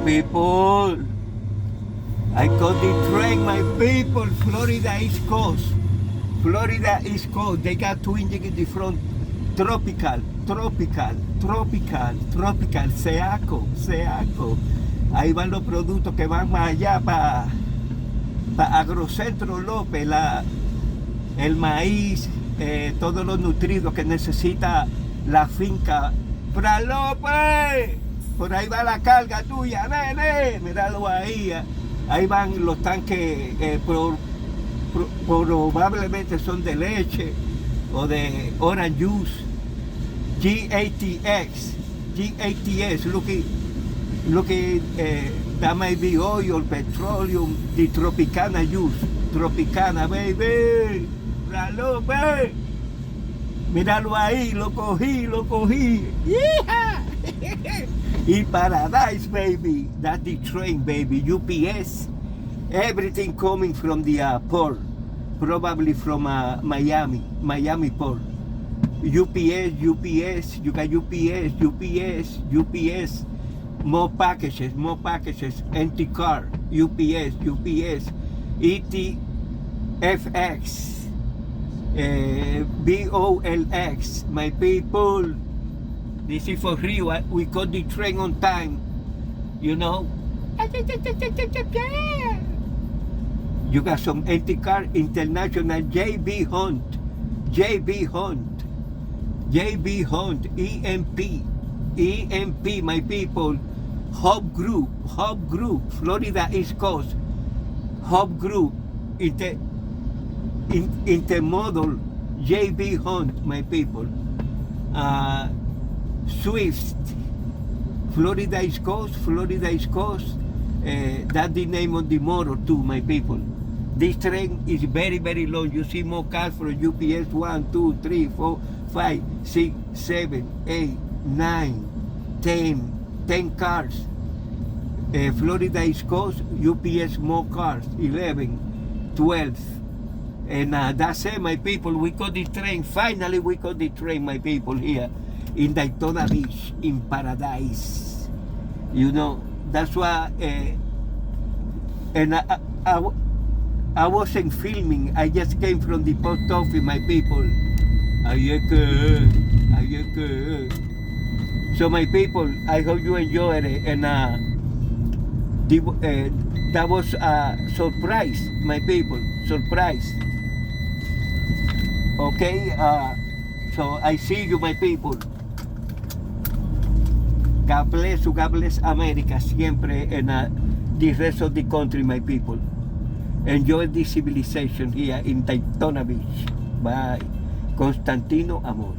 people. I got the train, my people. Florida East Coast. Florida East Coast. They got two engines in the front. Tropical, tropical, tropical, tropical. Seaco, seaco. Ahí van los productos que van más allá para Agrocentro López, el maíz, todos los nutridos que necesita la finca. ¡Fra López! Por ahí va la carga tuya, nene. Míralo ahí. Ahí van los tanques, probablemente son de leche o de orange juice. GATX, looking, that might be oil, petroleum, the Tropicana juice. Tropicana, baby. Fra López. Míralo ahí, lo cogí. Yeah. Y Paradise, baby. That's the train, baby. UPS. Everything coming from the port. Probably from Miami port. UPS. You got UPS. More packages. Empty car. UPS. ETFX. BOLX. My people. This is for real. We got the train on time. You know. You got some empty car. International JB Hunt. EMP. My people. Hub Group. Florida East Coast. Hub Group. Intermodal. JB Hunt. My people. Swift, Florida East Coast. That's the name of the motor too, my people. This train is very, very long. You see more cars from UPS 1, 2, 3, 4, 5, 6, 7, 8, 9, 10 cars. Florida East Coast, UPS more cars, 11, 12. And that's it, my people. We got the train. Finally, we got the train, my people, here in Daytona Beach, in Paradise. You know, that's why, and I wasn't filming. I just came from the post office, my people. Ayeke. So, my people, I hope you enjoyed it. And that was a surprise, my people. Surprise. Okay? So, I see you, my people. God bless you, God bless America, siempre, and the rest of the country, my people. Enjoy the civilization here in Daytona Beach. Bye. Constantino Amor.